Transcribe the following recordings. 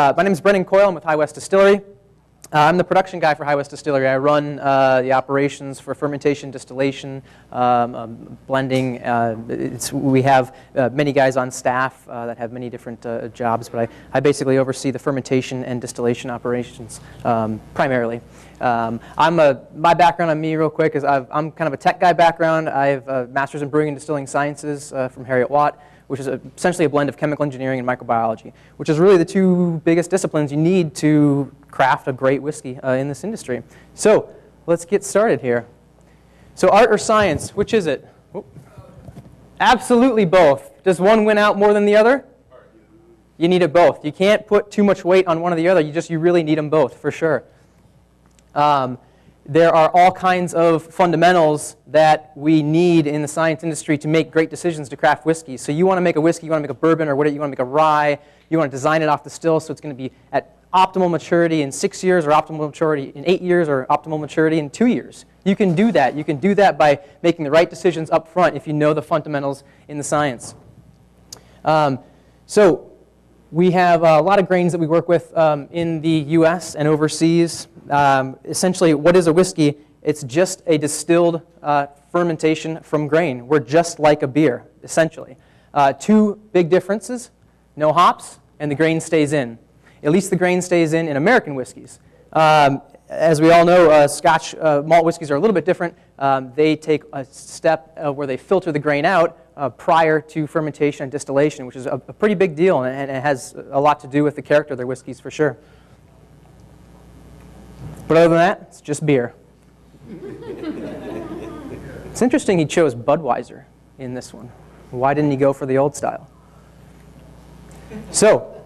My name is Brendan Coyle. I'm with High West Distillery. I'm the production guy for High West Distillery. I run the operations for fermentation, distillation, blending. We have many guys on staff that have many different jobs, but I basically oversee the fermentation and distillation operations primarily. My background on me real quick is I'm kind of a tech guy background. I have a master's in brewing and distilling sciences from Heriot-Watt, which is essentially a blend of chemical engineering and microbiology, which is really the two biggest disciplines you need to craft a great whiskey in this industry. So let's get started here. So art or science, which is it? Oh. Absolutely both. Does one win out more than the other? You need it both. You can't put too much weight on one or the other. You really need them both, for sure. There are all kinds of fundamentals that we need in the science industry to make great decisions to craft whiskey. So you want to make a whiskey, you want to make a bourbon, or you want to make a rye, you want to design it off the still so it's going to be at optimal maturity in 6 years, or optimal maturity in 8 years, or optimal maturity in 2 years. You can do that. You can do that by making the right decisions up front if you know the fundamentals in the science. So we have a lot of grains that we work with in the US and overseas. Essentially, what is a whiskey? It's just a distilled fermentation from grain. We're just like a beer, essentially. Two big differences: no hops, and the grain stays in. At least the grain stays in American whiskeys. As we all know, Scotch malt whiskeys are a little bit different. They take a step where they filter the grain out prior to fermentation and distillation, which is a pretty big deal, and it has a lot to do with the character of their whiskeys for sure. But other than that, it's just beer. It's interesting he chose Budweiser in this one. Why didn't he go for the old style? So,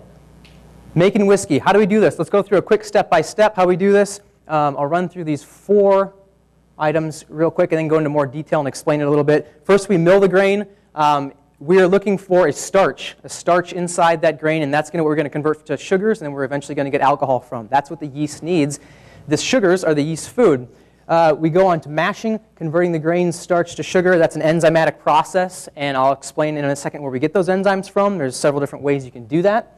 making whiskey. How do we do this? Let's go through a quick step-by-step how we do this. I'll run through these 4 items real quick and then go into more detail and explain it a little bit. First, we mill the grain. We are looking for a starch inside that grain, and that's what we're going to convert to sugars, and then we're eventually going to get alcohol from. That's what the yeast needs. The sugars are the yeast food. We go on to mashing, converting the grain starch to sugar. That's an enzymatic process, and I'll explain in a second where we get those enzymes from. There's several different ways you can do that.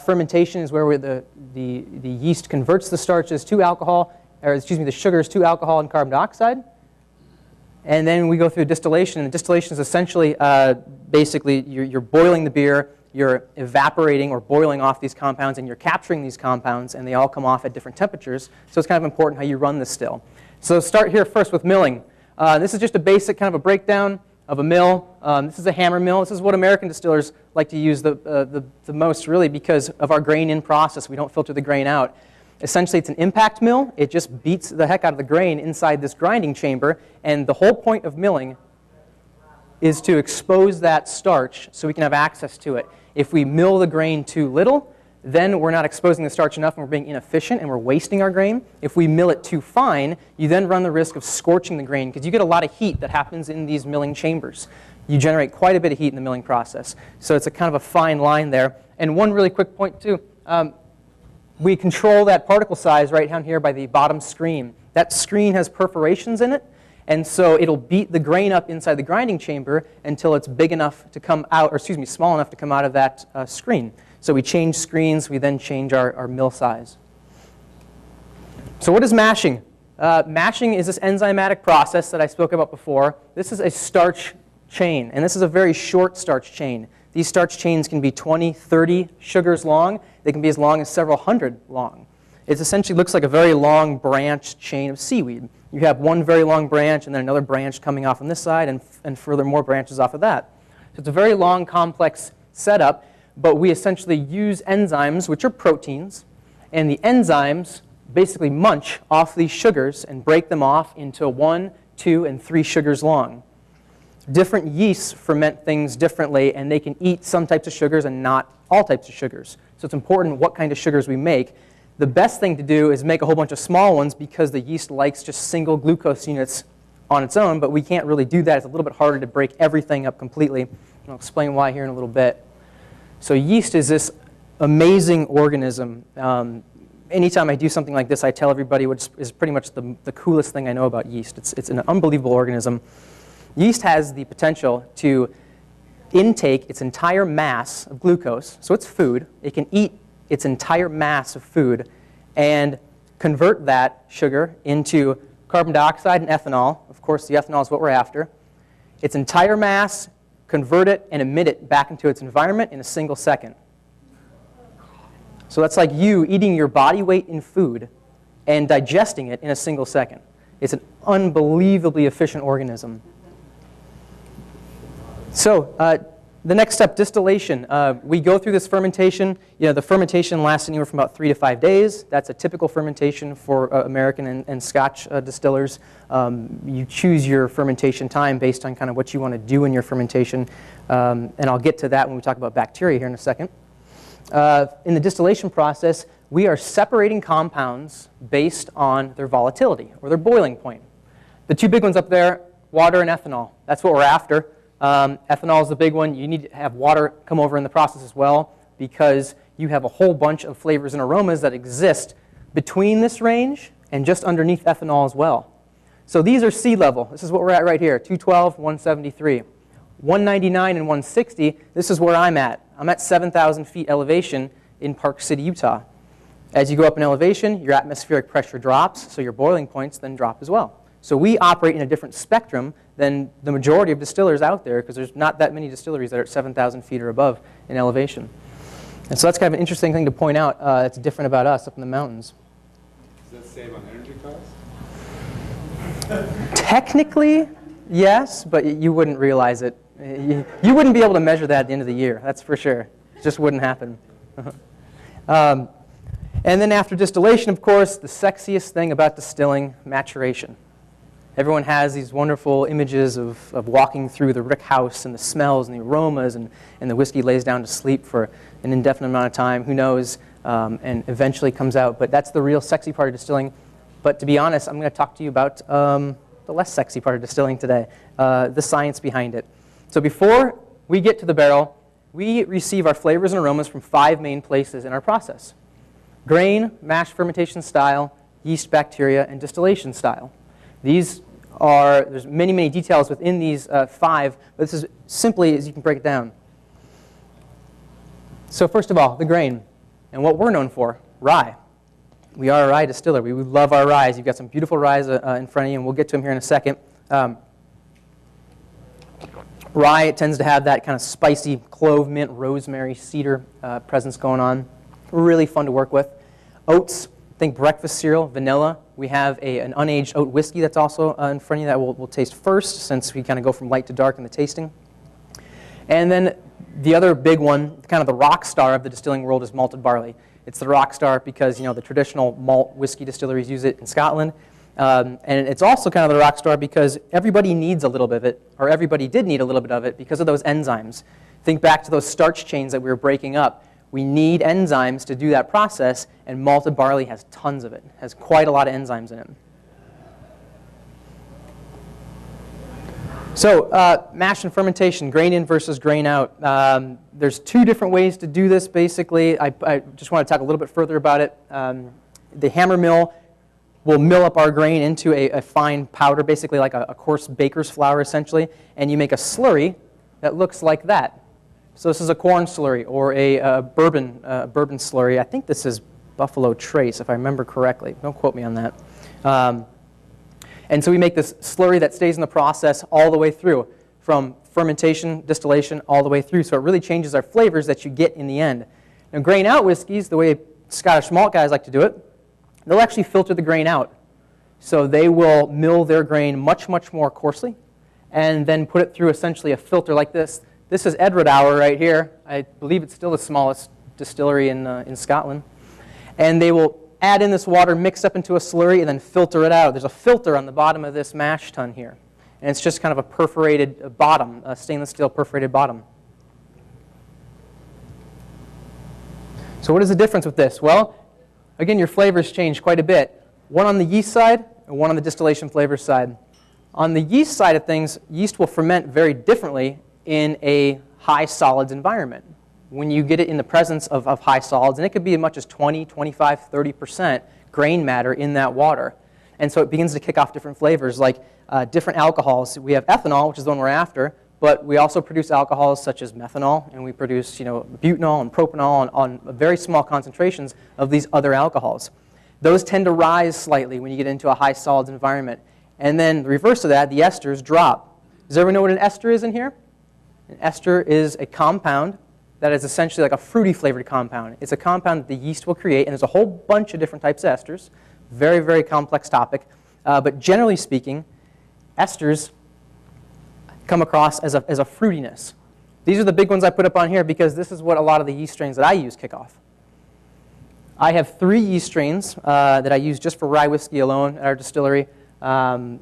Fermentation is where the yeast converts the starches to alcohol, or excuse me, the sugars to alcohol and carbon dioxide. And then we go through distillation, and distillation is essentially basically you're boiling the beer, you're evaporating or boiling off these compounds, and you're capturing these compounds, and they all come off at different temperatures. So it's kind of important how you run the still. So start here first with milling. This is just a basic kind of a breakdown of a mill. This is a hammer mill. This is what American distillers like to use the most, really, because of our grain in process. We don't filter the grain out. Essentially, it's an impact mill. It just beats the heck out of the grain inside this grinding chamber, and the whole point of milling is to expose that starch so we can have access to it. If we mill the grain too little, then we're not exposing the starch enough and we're being inefficient and we're wasting our grain. If we mill it too fine, you then run the risk of scorching the grain because you get a lot of heat that happens in these milling chambers. You generate quite a bit of heat in the milling process. So it's a kind of a fine line there. And one really quick point too, we control that particle size right down here by the bottom screen. That screen has perforations in it, and so it'll beat the grain up inside the grinding chamber until it's big enough to come out, or excuse me, small enough to come out of that screen. So we change screens, we then change our mill size. So what is mashing? Mashing is this enzymatic process that I spoke about before. This is a starch chain, and this is a very short starch chain. These starch chains can be 20, 30 sugars long. They can be as long as several hundred long. It essentially looks like a very long branch chain of seaweed. You have one very long branch and then another branch coming off on this side and further more branches off of that. So it's a very long, complex setup, but we essentially use enzymes, which are proteins, and the enzymes basically munch off these sugars and break them off into 1, 2, and 3 sugars long. Different yeasts ferment things differently, and they can eat some types of sugars and not all types of sugars. So it's important what kind of sugars we make. The best thing to do is make a whole bunch of small ones because the yeast likes just single glucose units on its own, but we can't really do that. It's a little bit harder to break everything up completely. I'll explain why here in a little bit. So yeast is this amazing organism. Anytime I do something like this, I tell everybody what is pretty much the coolest thing I know about yeast. It's an unbelievable organism. Yeast has the potential to intake its entire mass of glucose, so it's food. It can eat its entire mass of food and convert that sugar into carbon dioxide and ethanol. Of course, the ethanol is what we're after. Its entire mass, convert it, and emit it back into its environment in a single second. So that's like you eating your body weight in food and digesting it in a single second. It's an unbelievably efficient organism. So the next step, distillation. We go through this fermentation. The fermentation lasts anywhere from about 3 to 5 days. That's a typical fermentation for American and Scotch distillers. You choose your fermentation time based on kind of what you want to do in your fermentation. And I'll get to that when we talk about bacteria here in a second. In the distillation process, we are separating compounds based on their volatility or their boiling point. The two big ones up there, water and ethanol. That's what we're after. Ethanol is the big one. You need to have water come over in the process as well because you have a whole bunch of flavors and aromas that exist between this range and just underneath ethanol as well. So these are sea level. This is what we're at right here, 212, 173. 199 and 160, this is where I'm at. I'm at 7,000 feet elevation in Park City, Utah. As you go up in elevation, your atmospheric pressure drops, so your boiling points then drop as well. So we operate in a different spectrum than the majority of distillers out there because there's not that many distilleries that are at 7,000 feet or above in elevation. And so that's kind of an interesting thing to point out that's different about us up in the mountains. Does that save on energy costs? Technically, yes, but you wouldn't realize it. You wouldn't be able to measure that at the end of the year, that's for sure. It just wouldn't happen. And then after distillation, of course, the sexiest thing about distilling, maturation. Everyone has these wonderful images of walking through the rick house and the smells and the aromas, and the whiskey lays down to sleep for an indefinite amount of time, who knows, and eventually comes out. But that's the real sexy part of distilling. But to be honest, I'm going to talk to you about the less sexy part of distilling today, the science behind it. So before we get to the barrel, we receive our flavors and aromas from 5 main places in our process: grain, mash fermentation style, yeast bacteria, and distillation style. There's many, many details within these 5, but this is simply as you can break it down. So first of all, the grain, and what we're known for, rye. We are a rye distiller. We love our ryes. You've got some beautiful ryes in front of you, and we'll get to them here in a second. Rye, it tends to have that kind of spicy clove, mint, rosemary, cedar presence going on. Really fun to work with. Oats, think breakfast cereal, vanilla. We have an unaged oat whiskey that's also in front of you that we'll taste first, since we kind of go from light to dark in the tasting. And then the other big one, kind of the rock star of the distilling world, is malted barley. It's the rock star because the traditional malt whiskey distilleries use it in Scotland. And it's also kind of the rock star because everybody needs a little bit of it, or everybody did need a little bit of it because of those enzymes. Think back to those starch chains that we were breaking up. We need enzymes to do that process, and malted barley has tons of it. It has quite a lot of enzymes in it. So mash and fermentation, grain in versus grain out. There's 2 different ways to do this, basically. I just want to talk a little bit further about it. The hammer mill will mill up our grain into a fine powder, basically like a coarse baker's flour, essentially, and you make a slurry that looks like that. So this is a corn slurry or a bourbon slurry. I think this is Buffalo Trace, if I remember correctly. Don't quote me on that. And so we make this slurry that stays in the process all the way through, from fermentation, distillation, all the way through. So it really changes our flavors that you get in the end. Now, grain out whiskeys, the way Scottish malt guys like to do it, they'll actually filter the grain out. So they will mill their grain much, much more coarsely and then put it through essentially a filter like this. This is Edwardhour right here. I believe it's still the smallest distillery in Scotland. And they will add in this water, mix up into a slurry, and then filter it out. There's a filter on the bottom of this mash tun here. And it's just kind of a perforated bottom, a stainless steel perforated bottom. So what is the difference with this? Well, again, your flavors change quite a bit. One on the yeast side and one on the distillation flavor side. On the yeast side of things, yeast will ferment very differently in a high solids environment. When you get it in the presence of high solids, and it could be as much as 20, 25, 30% grain matter in that water. And so it begins to kick off different flavors, like different alcohols. We have ethanol, which is the one we're after, but we also produce alcohols such as methanol, and we produce butanol and propanol on very small concentrations of these other alcohols. Those tend to rise slightly when you get into a high solids environment. And then the reverse of that, the esters drop. Does everyone know what an ester is in here? An ester is a compound that is essentially like a fruity flavored compound. It's a compound that the yeast will create, and there's a whole bunch of different types of esters. Very, very complex topic. But generally speaking, esters come across as a fruitiness. These are the big ones I put up on here because this is what a lot of the yeast strains that I use kick off. I have 3 yeast strains that I use just for rye whiskey alone at our distillery. They're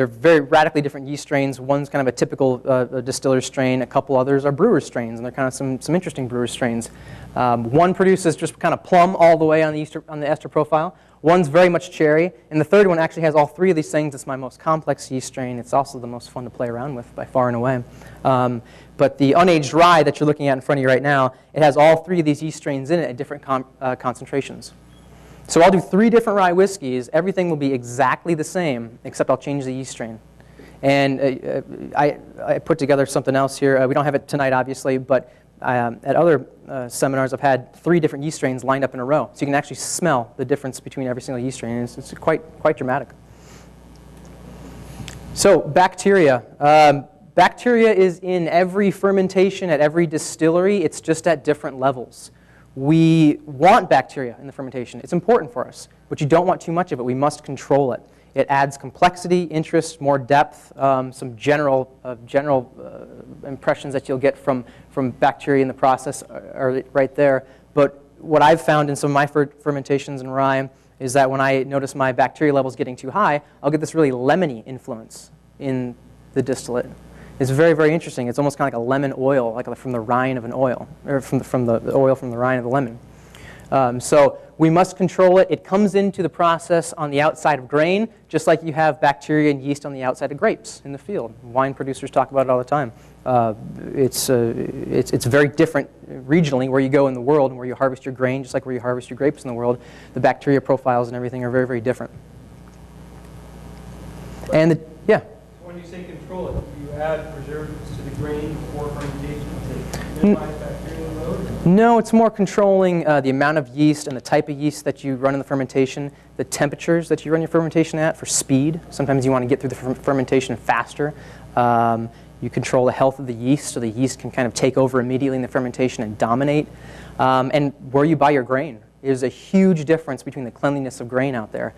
very radically different yeast strains. One's kind of a typical distiller strain. A couple others are brewer strains, and they're kind of some interesting brewer strains. One produces just kind of plum all the way on the ester profile. One's very much cherry, and the third one actually has all 3 of these things. It's my most complex yeast strain. It's also the most fun to play around with by far and away. But the unaged rye that you're looking at in front of you right now, it has all 3 of these yeast strains in it at different concentrations. So I'll do 3 different rye whiskeys. Everything will be exactly the same, except I'll change the yeast strain. And I put together something else here. We don't have it tonight, obviously, but at other seminars, I've had 3 different yeast strains lined up in a row. So you can actually smell the difference between every single yeast strain. It's quite dramatic. So bacteria. Bacteria is in every fermentation at every distillery. It's just at different levels. We want bacteria in the fermentation. It's important for us, but you don't want too much of it. We must control it. It adds complexity, interest, more depth, some general impressions that you'll get from bacteria in the process are right there. But what I've found in some of my fermentations in rye is that when I notice my bacteria levels getting too high, I'll get this really lemony influence in the distillate. It's very, very interesting. It's almost kind of like a lemon oil, like from the rind of an oil, or from the oil from the rind of the lemon. So we must control it. It comes into the process on the outside of grain, just like you have bacteria and yeast on the outside of grapes in the field. Wine producers talk about it all the time. It's very different regionally where you go in the world and where you harvest your grain, just like where you harvest your grapes in the world. The bacteria profiles and everything are very, very different. And yeah? When you say control it, do you add preservatives to the grain before fermentation to minimize bacterial load? No, it's more controlling the amount of yeast and the type of yeast that you run in the fermentation, the temperatures that you run your fermentation at for speed. Sometimes you want to get through the fermentation faster. You control the health of the yeast so the yeast can kind of take over immediately in the fermentation and dominate. And where you buy your grain. There's a huge difference between the cleanliness of grain out there.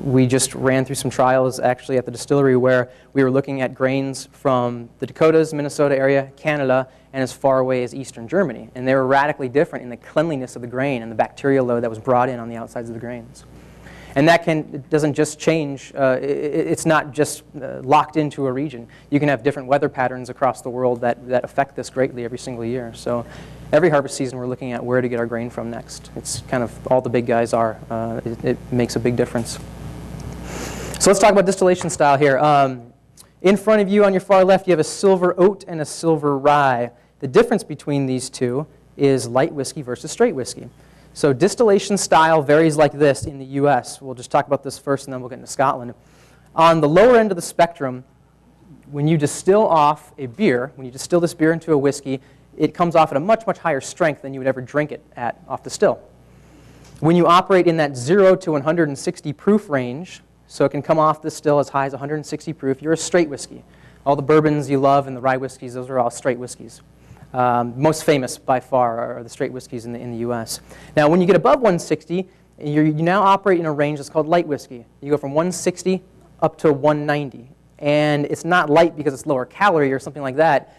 We just ran through some trials actually at the distillery where we were looking at grains from the Dakotas, Minnesota area, Canada, and as far away as Eastern Germany. And they were radically different in the cleanliness of the grain and the bacterial load that was brought in on the outsides of the grains. And that it doesn't just change, it's not just locked into a region. You can have different weather patterns across the world that affect this greatly every single year. So every harvest season we're looking at where to get our grain from next. It's kind of all the big guys are. It makes a big difference. So let's talk about distillation style here. In front of you on your far left you have a silver oat and a silver rye. The difference between these two is light whiskey versus straight whiskey. So distillation style varies like this in the US. We'll just talk about this first and then we'll get into Scotland. On the lower end of the spectrum, when you distill off a beer, when you distill this beer into a whiskey, it comes off at a much, much higher strength than you would ever drink it at off the still. When you operate in that 0 to 160 proof range, so it can come off the still as high as 160 proof, you're a straight whiskey. All the bourbons you love and the rye whiskeys, those are all straight whiskeys. Most famous by far are the straight whiskeys in the US. Now when you get above 160, you now operate in a range that's called light whiskey. You go from 160 up to 190. And it's not light because it's lower calorie or something like that.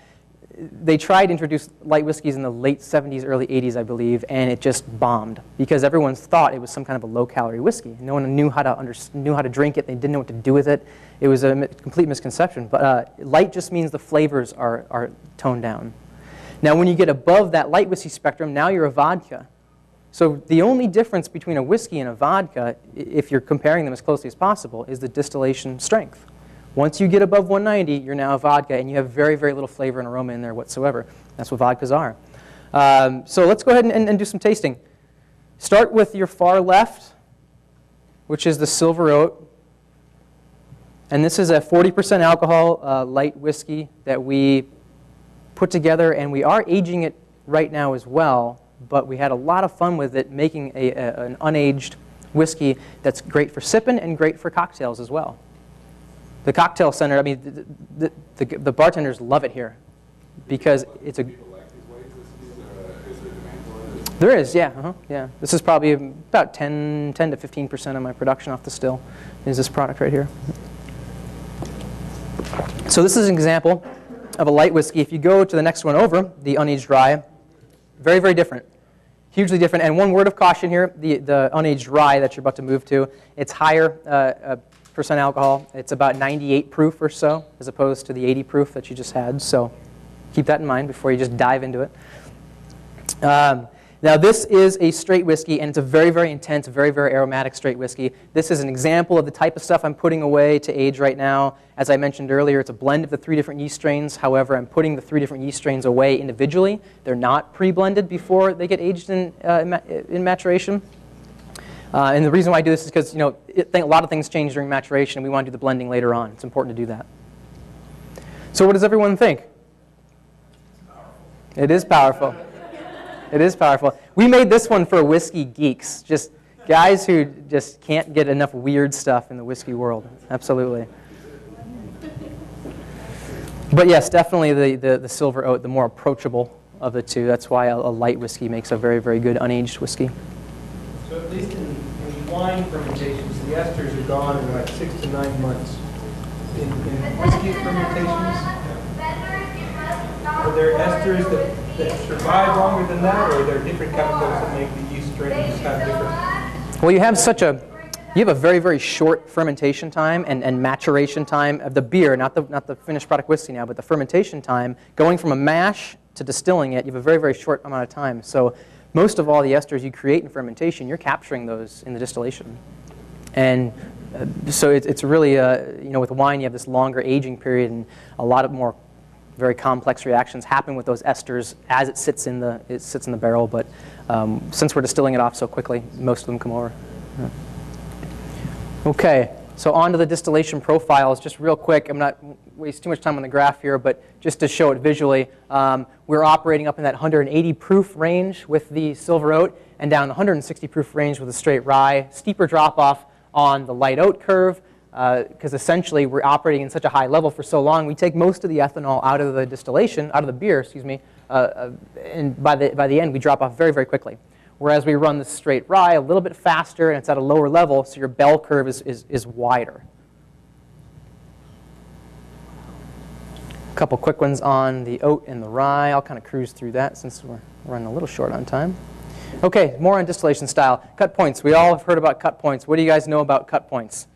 They tried to introduce light whiskeys in the late 70s, early 80s, I believe, and it just bombed because everyone thought it was some kind of a low-calorie whiskey. No one knew how to drink it. They didn't know what to do with it. It was a complete misconception. But light just means the flavors are toned down. Now, when you get above that light whiskey spectrum, now you're a vodka. So the only difference between a whiskey and a vodka, if you're comparing them as closely as possible, is the distillation strength. Once you get above 190, you're now a vodka, and you have very, very little flavor and aroma in there whatsoever. That's what vodkas are. So let's go ahead and do some tasting. Start with your far left, which is the silver oat. And this is a 40% alcohol light whiskey that we put together, and we are aging it right now as well, but we had a lot of fun with it, making an unaged whiskey that's great for sipping and great for cocktails as well. The cocktail center, I mean, the bartenders love it here because it's a... People like these white whiskeys, or is there demand for it? There is, yeah. Yeah. This is probably about 10 to 15% of my production off the still is this product right here. So this is an example of a light whiskey. If you go to the next one over, the unaged rye, very, very different. Hugely different. And one word of caution here, the unaged rye that you're about to move to, it's higher percent alcohol. It's about 98 proof or so, as opposed to the 80 proof that you just had. So keep that in mind before you just dive into it. Now this is a straight whiskey, and it's a very, very intense, very, very aromatic straight whiskey. This is an example of the type of stuff I'm putting away to age right now. As I mentioned earlier, it's a blend of the 3 different yeast strains. However, I'm putting the 3 different yeast strains away individually. They're not pre-blended before they get aged in maturation. And the reason why I do this is because a lot of things change during maturation, and we want to do the blending later on. It's important to do that. So what does everyone think? It is powerful. It is powerful. We made this one for whiskey geeks, just guys who just can't get enough weird stuff in the whiskey world. Absolutely. But yes, definitely the silver oat, the more approachable of the two. That's why a light whiskey makes a very, very good unaged whiskey. So at least in wine fermentations, the esters are gone in like 6 to 9 months. In whiskey fermentations, are there esters that survive longer than that, or are there different chemicals that make the yeast strains have different? Well, you have a very, very short fermentation time and maturation time of the beer, not the finished product whiskey now, but the fermentation time. Going from a mash to distilling it, you have a very, very short amount of time. So most of all the esters you create in fermentation, you're capturing those in the distillation. And so it's really, with wine you have this longer aging period, and a lot of more very complex reactions happen with those esters as it sits in the barrel. But since we're distilling it off so quickly, most of them come over. Yeah. Okay, so on to the distillation profiles. Just real quick, I'm not waste too much time on the graph here, but just to show it visually, we're operating up in that 180 proof range with the silver oat, and down the 160 proof range with the straight rye. Steeper drop off on the light oat curve, because essentially we're operating in such a high level for so long, we take most of the ethanol out of the distillation, out of the beer, excuse me, and by the end we drop off very, very quickly. Whereas we run the straight rye a little bit faster, and it's at a lower level, so your bell curve is wider. A couple quick ones on the oat and the rye. I'll kind of cruise through that since we're running a little short on time. Okay, more on distillation style. Cut points. We all have heard about cut points. What do you guys know about cut points?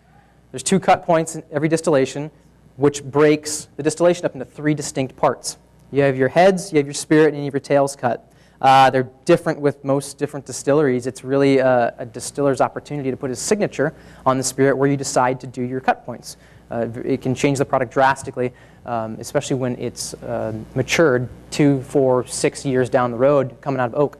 There's 2 cut points in every distillation, which breaks the distillation up into 3 distinct parts. You have your heads, you have your spirit, and you have your tails cut. They're different with most different distilleries. It's really a distiller's opportunity to put his signature on the spirit where you decide to do your cut points. It can change the product drastically, especially when it's matured 2, 4, 6 years down the road coming out of oak.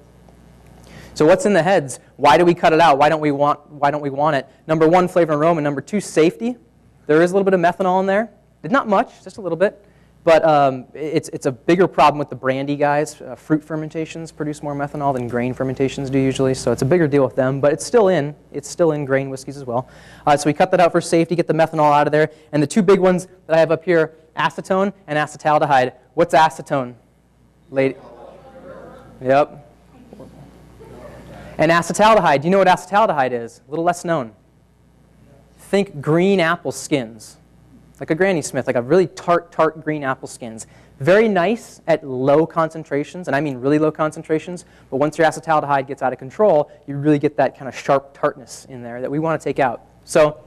So what's in the heads? Why do we cut it out? Why don't we want it? Number 1, flavor and aroma. Number 2, safety. There is a little bit of methanol in there. Not much, just a little bit. But it's a bigger problem with the brandy guys. Fruit fermentations produce more methanol than grain fermentations do usually, so it's a bigger deal with them. But it's still in grain whiskeys as well. So we cut that out for safety, get the methanol out of there. And the 2 big ones that I have up here, acetone and acetaldehyde. What's acetone? Lady. Yep. And acetaldehyde. Do you know what acetaldehyde is? A little less known. Think green apple skins. Like a Granny Smith, like a really tart green apple skins. Very nice at low concentrations, and I mean really low concentrations, but once your acetaldehyde gets out of control, you really get that kind of sharp tartness in there that we want to take out. So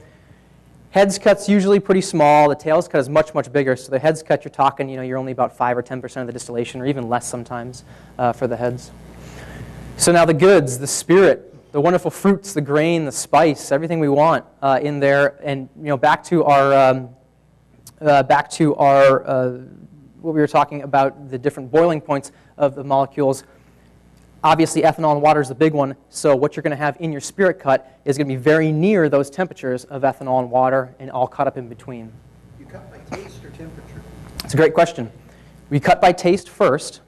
heads cut's usually pretty small. The tails cut is much, much bigger. So the heads cut, you're talking, you're only about 5 or 10% of the distillation, or even less sometimes for the heads. So now the goods, the spirit, the wonderful fruits, the grain, the spice, everything we want in there. And back to our what we were talking about, the different boiling points of the molecules. Obviously, ethanol and water is the big one, so what you're going to have in your spirit cut is going to be very near those temperatures of ethanol and water and all cut up in between. You cut by taste or temperature? It's a great question. We cut by taste first,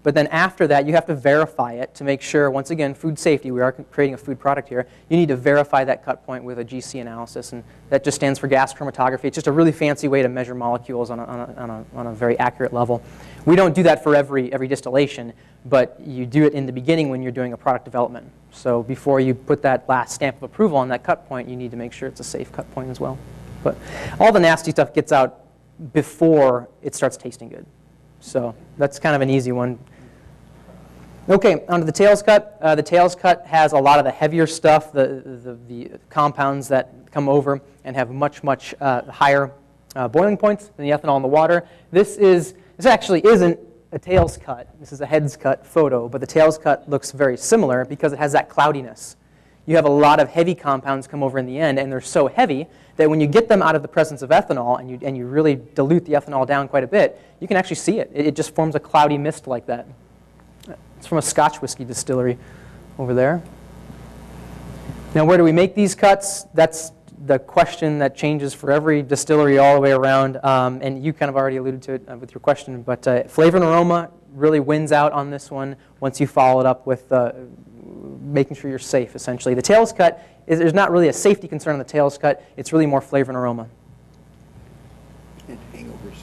but then after that, you have to verify it to make sure, once again, food safety, we are creating a food product here, you need to verify that cut point with a GC analysis, and that just stands for gas chromatography. It's just a really fancy way to measure molecules on a very accurate level. We don't do that for every distillation, but you do it in the beginning when you're doing a product development. So before you put that last stamp of approval on that cut point, you need to make sure it's a safe cut point as well. But all the nasty stuff gets out before it starts tasting good. So that's kind of an easy one. Okay, onto the tails cut. The tails cut has a lot of the heavier stuff, the compounds that come over and have much higher boiling points than the ethanol in the water. This actually isn't a tails cut. This is a heads cut photo, but the tails cut looks very similar because it has that cloudiness. You have a lot of heavy compounds come over in the end, and they're so heavy that when you get them out of the presence of ethanol and you really dilute the ethanol down quite a bit, you can actually see it. It just forms a cloudy mist like that. It's from a Scotch whiskey distillery over there. Now, where do we make these cuts? That's the question that changes for every distillery all the way around, and you kind of already alluded to it with your question, but flavor and aroma really wins out on this one once you follow it up with making sure you're safe, essentially. The tails cut, there's not really a safety concern on the tails cut. It's really more flavor and aroma. And hangovers.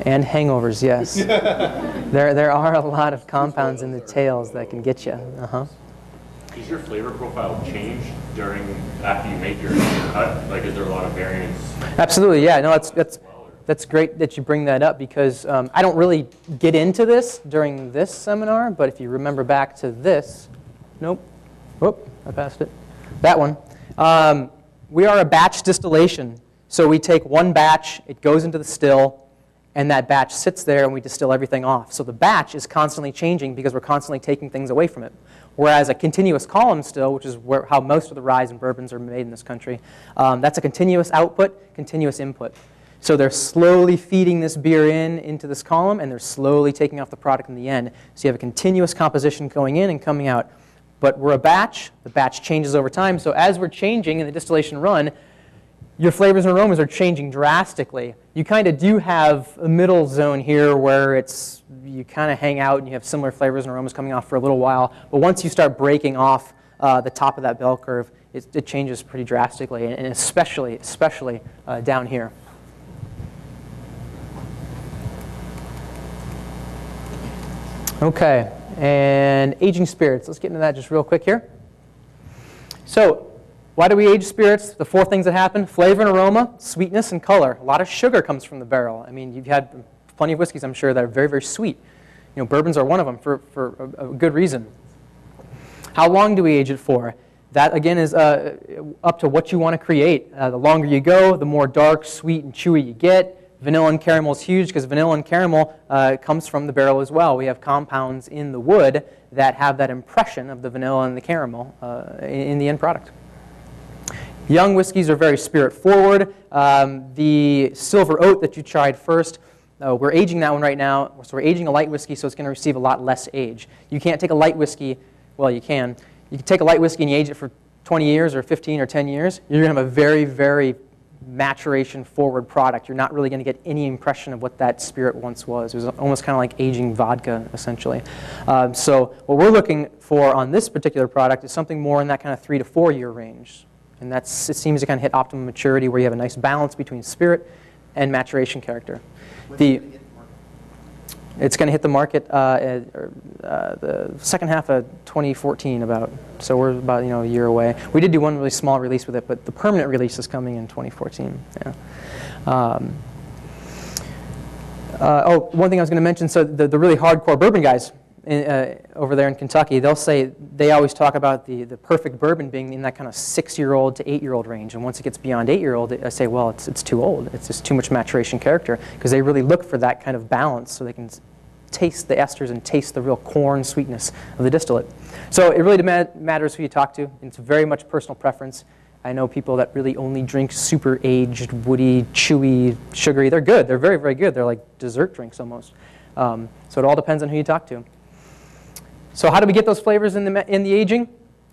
And hangovers, yes. There are a lot of compounds in the tails that can get you. Does your flavor profile change after you make your cut? Like, is there a lot of variance? Absolutely, yeah. No, that's great that you bring that up because I don't really get into this during this seminar, but if you remember back to this, nope, whoop, I passed it. That one. We are a batch distillation. So we take one batch, it goes into the still, and that batch sits there and we distill everything off. So the batch is constantly changing because we're constantly taking things away from it. Whereas a continuous column still, which is how most of the ryes and bourbons are made in this country, that's a continuous output, continuous input. So they're slowly feeding this beer into this column, and they're slowly taking off the product in the end. So you have a continuous composition going in and coming out. But we're a batch. The batch changes over time. So as we're changing in the distillation run, your flavors and aromas are changing drastically. You kind of do have a middle zone here where you kind of hang out and you have similar flavors and aromas coming off for a little while. But once you start breaking off the top of that bell curve, it changes pretty drastically, and especially down here. Okay, and aging spirits. Let's get into that just real quick here. So, why do we age spirits? The four things that happen: flavor and aroma, sweetness, and color. A lot of sugar comes from the barrel. I mean, you've had plenty of whiskeys, I'm sure, that are very, very sweet. You know, bourbons are one of them for a good reason. How long do we age it for? That, again, is up to what you want to create. The longer you go, the more dark, sweet, and chewy you get. Vanilla and caramel is huge because vanilla and caramel comes from the barrel as well. We have compounds in the wood that have that impression of the vanilla and the caramel in the end product. Young whiskeys are very spirit forward. The silver oat that you tried first, we're aging that one right now. So we're aging a light whiskey, so it's going to receive a lot less age. You can't take a light whiskey, well, you can. You can take a light whiskey and you age it for 20 years or 15 or 10 years. You're going to have a very, very maturation forward product. You're not really going to get any impression of what that spirit once was. It was almost kind of like aging vodka, essentially. So what we're looking for on this particular product is something more in that kind of 3 to 4 year range. And it seems to kind of hit optimum maturity where you have a nice balance between spirit and maturation character. It's going to hit the market the second half of 2014 about. So we're about a year away. We did do one really small release with it, but the permanent release is coming in 2014. Yeah. One thing I was going to mention, so the really hardcore bourbon guys over there in Kentucky, they always talk about the perfect bourbon being in that kind of 6-year-old to 8-year-old range. And once it gets beyond 8-year-old, I say, well, it's too old. It's just too much maturation character, because they really look for that kind of balance so they can taste the esters and taste the real corn sweetness of the distillate. So it really matters who you talk to. It's very much personal preference. I know people that really only drink super aged, woody, chewy, sugary. They're good. They're very, very good. They're like dessert drinks almost. So it all depends on who you talk to. So how do we get those flavors in the aging?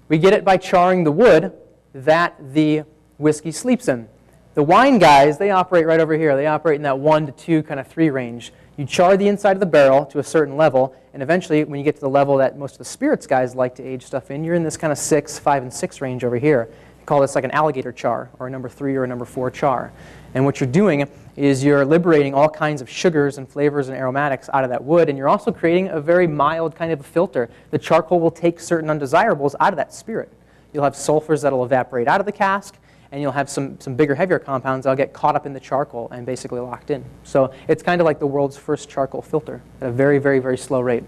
We get it by charring the wood that the whiskey sleeps in. The wine guys, they operate right over here. They operate in that 1 to 2, kind of 3 range. You char the inside of the barrel to a certain level, and eventually when you get to the level that most of the spirits guys like to age stuff in, you're in this kind of 6, 5, and 6 range over here. We call this like an alligator char, or a number 3 or a number 4 char. And what you're doing is you're liberating all kinds of sugars and flavors and aromatics out of that wood, and you're also creating a very mild kind of a filter. The charcoal will take certain undesirables out of that spirit. You'll have sulfurs that will evaporate out of the cask, and you'll have some bigger, heavier compounds that'll get caught up in the charcoal and basically locked in. So it's kind of like the world's first charcoal filter at a very, very, very slow rate.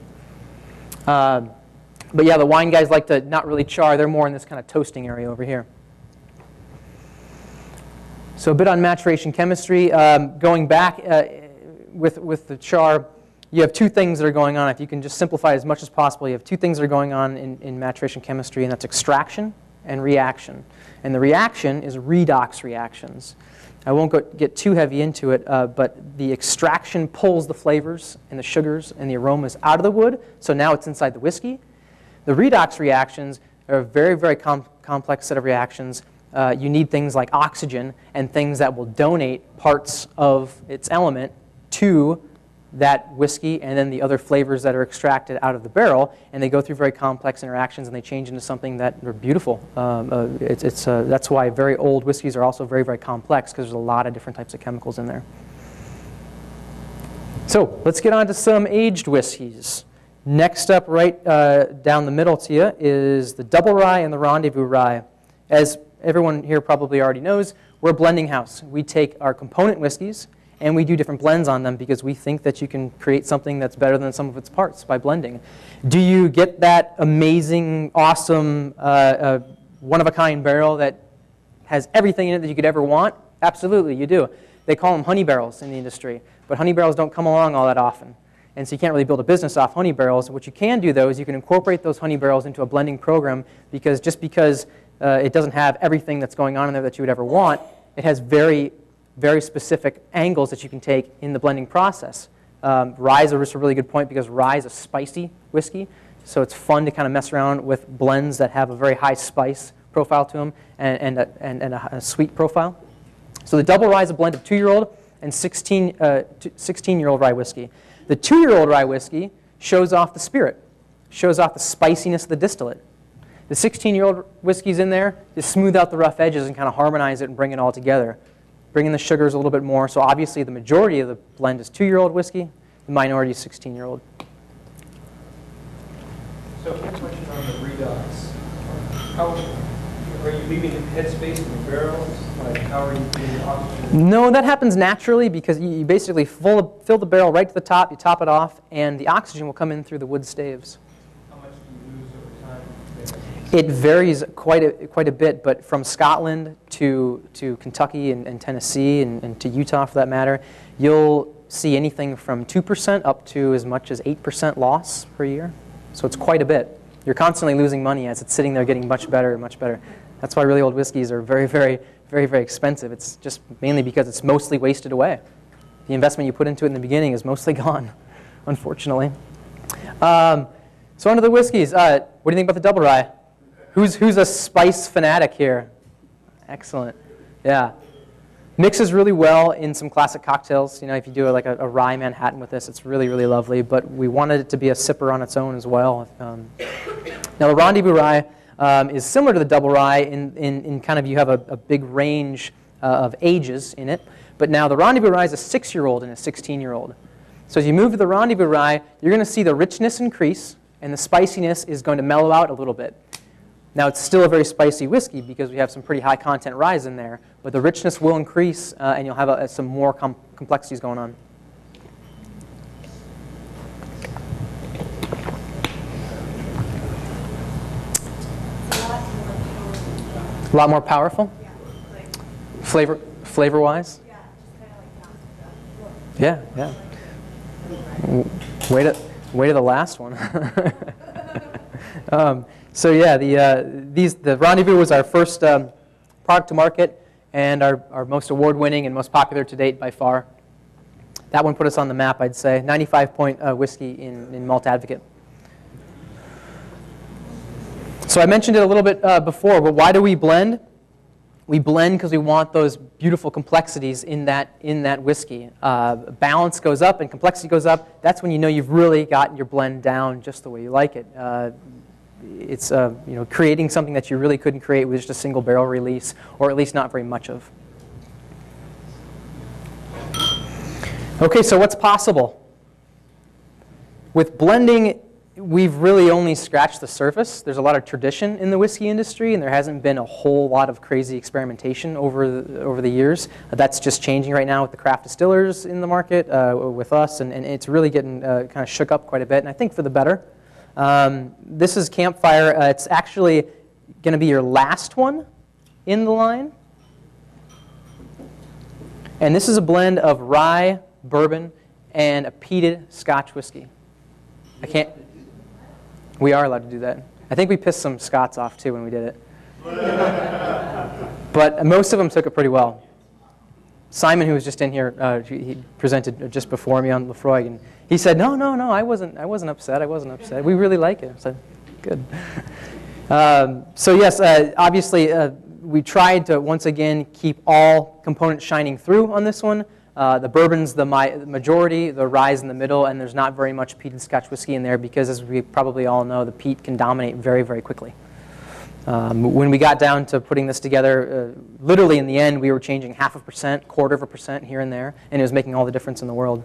But yeah, the wine guys like to not really char. They're more in this kind of toasting area over here. So a bit on maturation chemistry. Going back with the char, you have 2 things that are going on. If you can just simplify it as much as possible, you have 2 things that are going on in maturation chemistry, and that's extraction and reaction. And the reaction is redox reactions. I won't get too heavy into it, but the extraction pulls the flavors and the sugars and the aromas out of the wood, so now it's inside the whiskey. The redox reactions are a very, very complex set of reactions. You need things like oxygen and things that will donate parts of its element to that whiskey and then the other flavors that are extracted out of the barrel, and they go through very complex interactions and they change into something that are beautiful. That's why very old whiskeys are also very, very complex, because there's a lot of different types of chemicals in there. So let's get on to some aged whiskeys. Next up, right down the middle to you, is the double rye and the rendezvous rye. As everyone here probably already knows, we're a blending house. We take our component whiskeys and we do different blends on them because we think that you can create something that's better than some of its parts by blending. Do you get that amazing, awesome, one-of-a-kind barrel that has everything in it that you could ever want? Absolutely, you do. They call them honey barrels in the industry, but honey barrels don't come along all that often. And so you can't really build a business off honey barrels. What you can do, though, is you can incorporate those honey barrels into a blending program, because just because it doesn't have everything that's going on in there that you would ever want, it has very, very specific angles that you can take in the blending process. Rye is a really good point, because rye is a spicy whiskey, so it's fun to kind of mess around with blends that have a very high spice profile to them and a sweet profile. So the double rye is a blend of 2-year-old and 16-year-old rye whiskey. The 2-year-old rye whiskey shows off the spirit, shows off the spiciness of the distillate. The 16-year-old whiskey's in there to smooth out the rough edges and kind of harmonize it and bring it all together. Bring in the sugars a little bit more. So obviously the majority of the blend is 2-year-old whiskey. The minority is 16-year-old. So a question on the redox. How are you leaving headspace in the barrels? Like, how are you getting oxygen? No, that happens naturally, because you basically fill the barrel right to the top, you top it off, and the oxygen will come in through the wood staves. How much do you lose over time there? It varies quite a bit, but from Scotland to Kentucky and Tennessee and to Utah, for that matter, you'll see anything from 2% up to as much as 8% loss per year. So it's quite a bit. You're constantly losing money as it's sitting there getting much better and much better. That's why really old whiskeys are very, very, very, very expensive. It's just mainly because it's mostly wasted away. The investment you put into it in the beginning is mostly gone, unfortunately. So onto the whiskeys. What do you think about the double rye? Who's a spice fanatic here? Excellent. Yeah. Mixes really well in some classic cocktails. You know, if you do a rye Manhattan with this, it's really, really lovely. But we wanted it to be a sipper on its own as well. Now the rendezvous rye is similar to the double rye in kind of you have a big range of ages in it. But now the rendezvous rye is a 6-year-old and a 16-year-old. So as you move to the rendezvous rye, you're going to see the richness increase, and the spiciness is going to mellow out a little bit. Now it's still a very spicy whiskey because we have some pretty high content rye in there, but the richness will increase and you'll have some more complexities going on. A lot more powerful? Flavor-wise? Yeah, yeah. Wait to the last one. So yeah, the Rendezvous was our first product to market and our most award-winning and most popular to date by far. That one put us on the map, I'd say. 95-point whiskey in Malt Advocate. So I mentioned it a little bit before, but why do we blend? We blend because we want those beautiful complexities in that whiskey. Balance goes up and complexity goes up. That's when you know you've really gotten your blend down just the way you like it. It's creating something that you really couldn't create with just a single barrel release, or at least not very much of. Okay, so what's possible? With blending, we've really only scratched the surface. There's a lot of tradition in the whiskey industry, and there hasn't been a whole lot of crazy experimentation over the years. That's just changing right now with the craft distillers in the market, with us, and it's really getting kind of shook up quite a bit, and I think for the better. This is Campfire. It's actually going to be your last one in the line. And this is a blend of rye, bourbon, and a peated Scotch whiskey. I can't... We are allowed to do that. I think we pissed some Scots off, too, when we did it. But most of them took it pretty well. Simon, who was just in here, he presented just before me on Lefroy, and he said, no, I wasn't upset. We really like it. I said, good. So yes, obviously, we tried to, once again, keep all components shining through on this one. The bourbon's the majority, the rye's in the middle, and there's not very much peated Scotch whiskey in there because, as we probably all know, the peat can dominate very, very quickly. When we got down to putting this together, literally in the end, we were changing 0.5%, 1/4% here and there, and it was making all the difference in the world.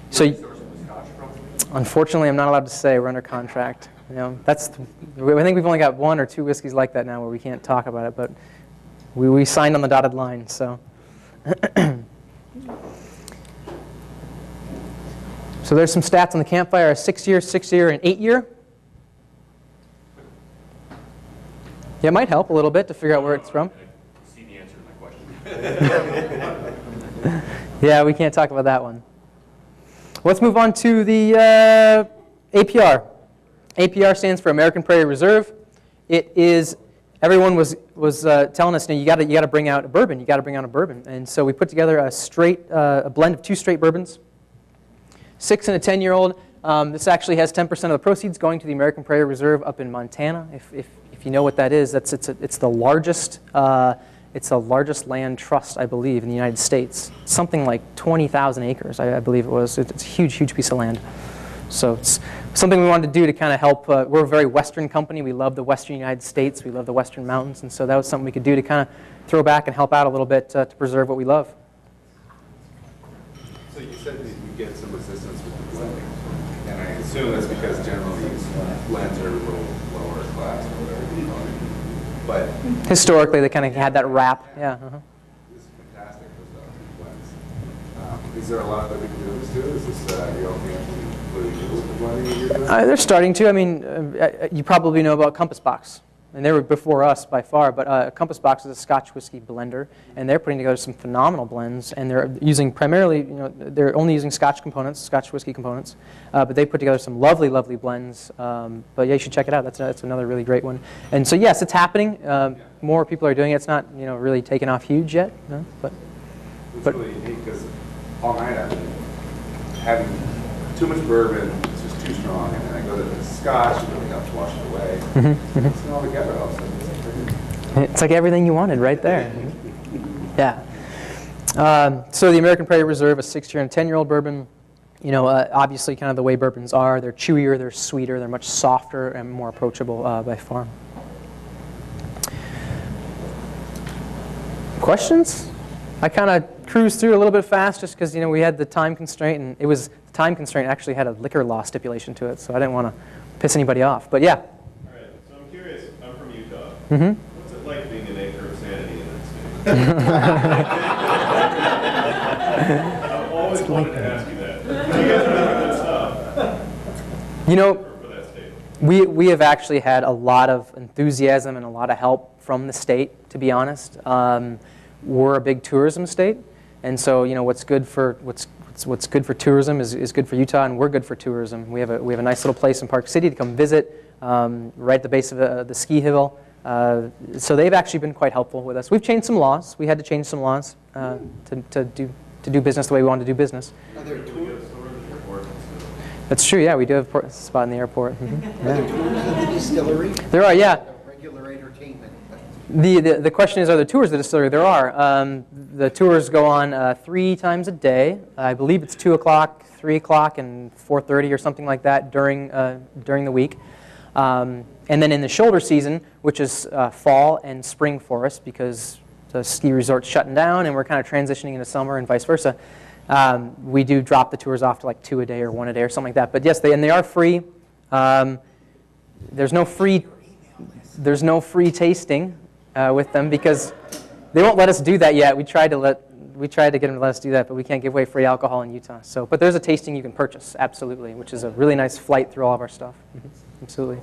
So, unfortunately, I'm not allowed to say. We're under contract. You know, I think we've only got 1 or 2 whiskeys like that now where we can't talk about it, but we signed on the dotted line. So, so there's some stats on the Campfire: a 6-year, 6-year, and 8-year. Yeah, it might help a little bit to figure out where it's from. I see the answer to my question. Yeah, we can't talk about that one. Let's move on to the APR. APR stands for American Prairie Reserve. It is, everyone was telling us, you got to bring out a bourbon. You got to bring out a bourbon. And so we put together a blend of 2 straight bourbons, 6 and a 10-year-old. This actually has 10% of the proceeds going to the American Prairie Reserve up in Montana. If you know what that is, it's the largest land trust, I believe, in the United States. Something like 20,000 acres, I believe it was. It's a huge, huge piece of land. So it's something we wanted to do to kind of help. We're a very Western company. We love the Western United States. We love the Western mountains, and so that was something we could do to kind of throw back and help out a little bit to preserve what we love. So you said that you get some resistance with the blending, and I assume that's because generally these blends are a little lower class or whatever you call it. But historically, they kind of had that rap. Yeah. This is fantastic for blends. Is there a lot that we can do this to? Is this the only including with the blending you're doing? They're starting to. I mean, you probably know about Compass Box. And they were before us by far, but Compass Box is a Scotch whiskey blender, and they're putting together some phenomenal blends, and they're using primarily, they're only using Scotch components, Scotch whiskey components, but they put together some lovely, lovely blends. But yeah, you should check it out. That's another really great one. And so yes, it's happening. More people are doing it. It's not really taken off huge yet, but it's really unique because all night I've been having too much bourbon. It's just too strong, and then I go to the Scotch, it really helps wash it away. It's all together all of a sudden. It's like everything you wanted right there. Yeah. So the American Prairie Reserve, a 6-year and 10-year-old bourbon. Obviously kind of the way bourbons are. They're chewier, they're sweeter, they're much softer and more approachable by far. Questions? I kind of cruised through a little bit fast just because we had the time constraint, and the time constraint actually had a liquor law stipulation to it, so I didn't want to piss anybody off. But yeah. All right. So I'm curious. I'm from Utah. Mm-hmm. What's it like being an acre of sanity in that state? I've always wanted to ask you that. You guys are doing good stuff. For that state. We have actually had a lot of enthusiasm and a lot of help from the state, to be honest. We're a big tourism state, and so what's good for tourism is good for Utah, and we're good for tourism. We have a nice little place in Park City to come visit, right at the base of the ski hill. So they've actually been quite helpful with us. We've changed some laws. We had to change some laws to do business the way we wanted to do business. Are there That's true, yeah, we do have a spot in the airport. Are there tours of the distillery? There are, yeah. Regular entertainment. The question is, are there tours of the distillery? There are. The tours go on 3 times a day. I believe it's 2 o'clock, 3 o'clock, and 4:30 or something like that during the week. And then in the shoulder season, which is fall and spring for us because the ski resort's shutting down and we're kind of transitioning into summer and vice versa, we do drop the tours off to like 2 a day or 1 a day or something like that. But yes, they are free. There's no free tasting with them because they won't let us do that yet. We tried to get them to let us do that, but we can't give away free alcohol in Utah. So, but there's a tasting you can purchase, absolutely, which is a really nice flight through all of our stuff. Absolutely.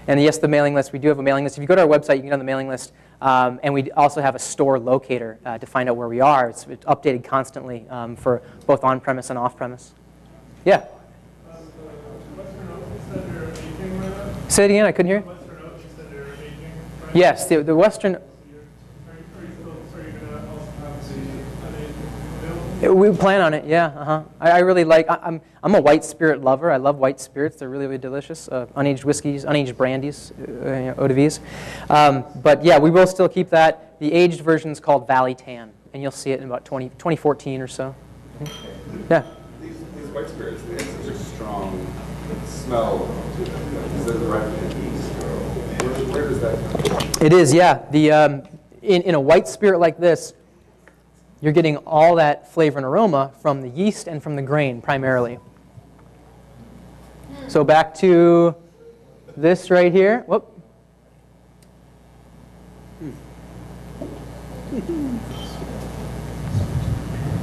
And yes, the mailing list. We do have a mailing list. If you go to our website, you can get on the mailing list. And we also have a store locator to find out where we are. It's updated constantly for both on-premise and off-premise. Yeah? Say it again, I couldn't hear you. Yes, the Western... We plan on it, yeah. I really like... I'm a white spirit lover. I love white spirits. They're really, really delicious. Unaged whiskeys, unaged brandies, eau de vies. But yeah, we will still keep that. The aged version is called Valley Tan, and you'll see it in about 2014 or so. Yeah. These white spirits, they have such a strong smell to them. Is it derived from the yeast, or where does that come from? It is, yeah. In a white spirit like this, you're getting all that flavor and aroma from the yeast and from the grain, primarily. So back to this right here. Whoop.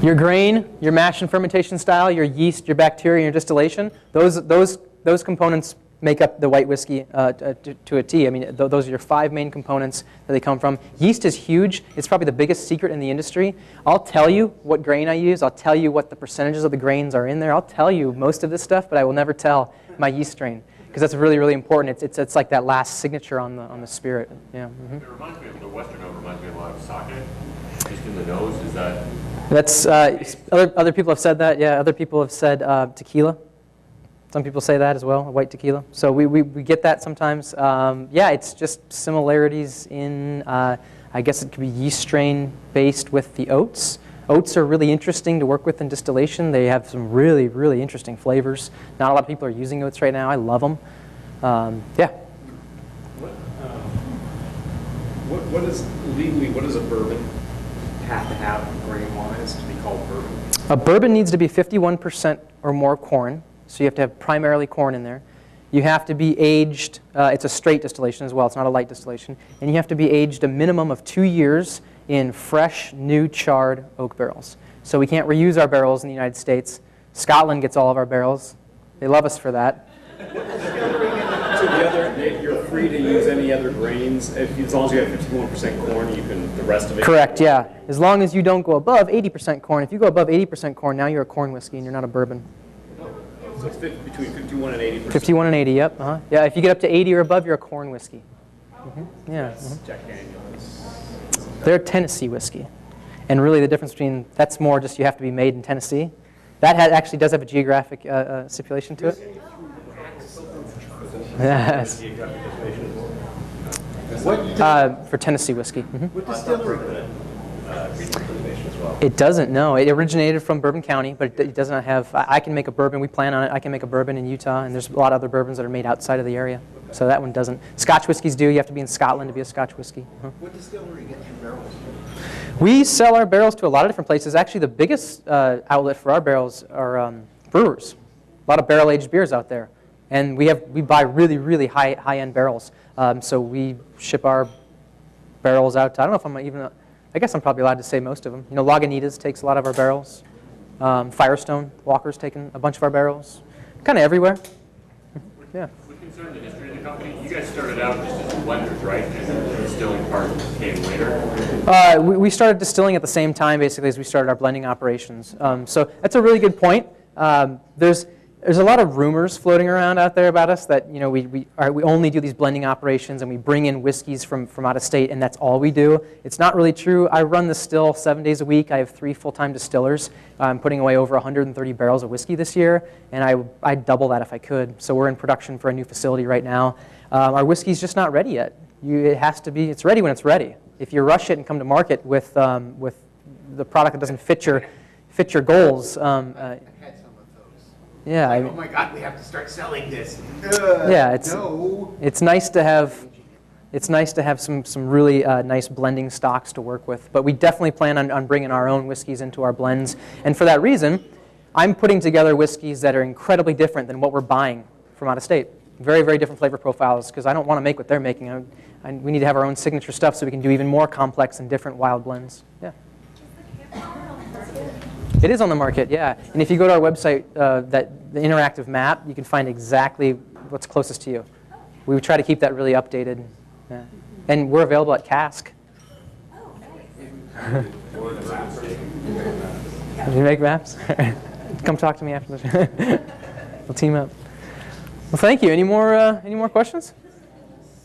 Your grain, your mash and fermentation style, your yeast, your bacteria, your distillation, those components make up the white whiskey to a T. I mean, those are your 5 main components that they come from. Yeast is huge. It's probably the biggest secret in the industry. I'll tell you what grain I use. I'll tell you what the percentages of the grains are in there. I'll tell you most of this stuff, but I will never tell my yeast strain because that's really, really important. It's like that last signature on the spirit. Yeah. Mm-hmm. It reminds me of the Western note. Reminds me a lot of sake. Just in the nose. Is that? That's other people have said that. Yeah, other people have said tequila. Some people say that as well, white tequila. So we get that sometimes. Yeah, it's just similarities in, I guess it could be yeast strain based with the oats. Oats are really interesting to work with in distillation. They have some really, really interesting flavors. Not a lot of people are using oats right now. I love them. Yeah. What does a bourbon have to have grain-wise to be called bourbon? A bourbon needs to be 51% or more corn. So you have to have primarily corn in there. You have to be aged, it's a straight distillation as well, it's not a light distillation. And you have to be aged a minimum of 2 years in fresh, new charred oak barrels. So we can't reuse our barrels in the United States. Scotland gets all of our barrels. They love us for that. So you're free to use any other grains, as long as you have 51% corn, you can, the rest of it? Correct, yeah. As long as you don't go above 80% corn. If you go above 80% corn, now you're a corn whiskey and you're not a bourbon. So it's between 51 and 80%? 51 and 80, yep. Yeah, if you get up to 80 or above, you're a corn whiskey. Yeah. Jack Daniels. They're Tennessee whiskey. And really the difference between, that's more just you have to be made in Tennessee. That actually does have a geographic stipulation to it. Yes. For Tennessee whiskey. What distillery? It doesn't, no. It originated from Bourbon County, but it does not have, I can make a bourbon, we plan on it, I can make a bourbon in Utah, and there's a lot of other bourbons that are made outside of the area. So that one doesn't. Scotch whiskeys do, you have to be in Scotland to be a Scotch whiskey. What distillery gets your barrels? We sell our barrels to a lot of different places. Actually, the biggest outlet for our barrels are brewers. A lot of barrel-aged beers out there. And we buy really, really high-end barrels. So we ship our barrels out to, I don't know if I'm even, I guess I'm probably allowed to say most of them. You know, Lagunitas takes a lot of our barrels. Firestone, Walker's taken a bunch of our barrels. Kind of everywhere. Yeah. With concern to the history of the company, you guys started out just as blenders, right? And the distilling part came later? We started distilling at the same time, basically, as we started our blending operations. So that's a really good point. There's a lot of rumors floating around out there about us that we only do these blending operations and we bring in whiskeys from out of state and that's all we do. It's not really true. I run the still 7 days a week. I have 3 full-time distillers. I'm putting away over 130 barrels of whiskey this year, and I'd double that if I could. So we're in production for a new facility right now. Our whiskey's just not ready yet. It's ready when it's ready. If you rush it and come to market with the product that doesn't fit your goals. Yeah, oh my God, we have to start selling this. Yeah, it's nice to have some really nice blending stocks to work with. But we definitely plan on bringing our own whiskeys into our blends. And for that reason, I'm putting together whiskeys that are incredibly different than what we're buying from out of state. Very, very different flavor profiles because I don't want to make what they're making. We need to have our own signature stuff so we can do even more complex and different wild blends. Yeah. It is on the market, yeah. And if you go to our website, the interactive map, you can find exactly what's closest to you. We try to keep that really updated. Yeah. And we're available at Cask. You make maps? Come talk to me after this. We'll team up. Well, thank you. Any more questions?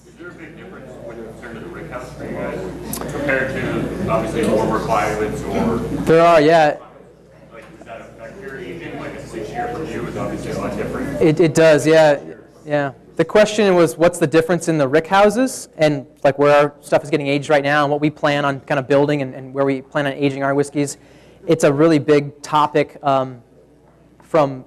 Is there a big difference when you turn to the rick house for you guys compared to obviously warmer climates or? There are, yeah. Like a 6-year from you is obviously a lot different. It does, yeah. Yeah. The question was, what's the difference in the rick houses and like where our stuff is getting aged right now and what we plan on kind of building and where we plan on aging our whiskeys. It's a really big topic from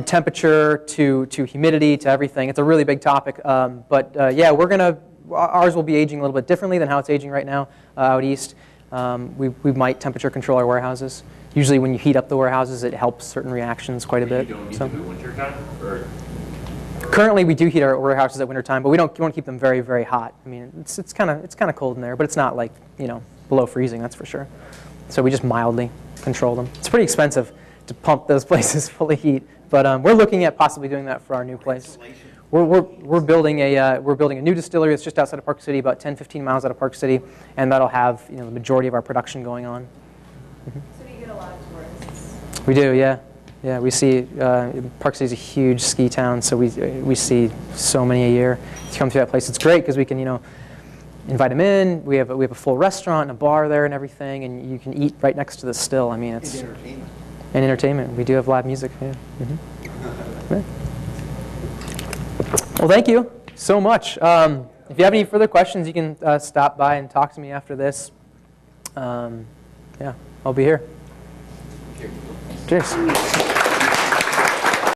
temperature to humidity to everything. It's a really big topic. But yeah, ours will be aging a little bit differently than how it's aging right now out east. We might temperature control our warehouses. Usually when you heat up the warehouses, it helps certain reactions quite a bit. You don't need to do winter time? Or? Currently, we do heat our warehouses at winter time, but we want to keep them very, very hot. I mean, it's kind of cold in there, but it's not like below freezing, that's for sure. So we just mildly control them. It's pretty expensive to pump those places full of heat, but we're looking at possibly doing that for our new place. We're building a new distillery that's just outside of Park City, about 10-15 miles out of Park City, and that'll have the majority of our production going on. Mm-hmm. So you get a lot of tourists. We do, yeah. Yeah, we see Park City's a huge ski town, so we see so many a year to come through that place. It's great because we can invite them in. We have a full restaurant and a bar there and everything, and you can eat right next to the still. I mean, it's entertainment. And entertainment. We do have live music. Yeah. Mm-hmm. Yeah. Well, thank you so much. If you have any further questions, you can stop by and talk to me after this. Yeah, I'll be here. Cheers.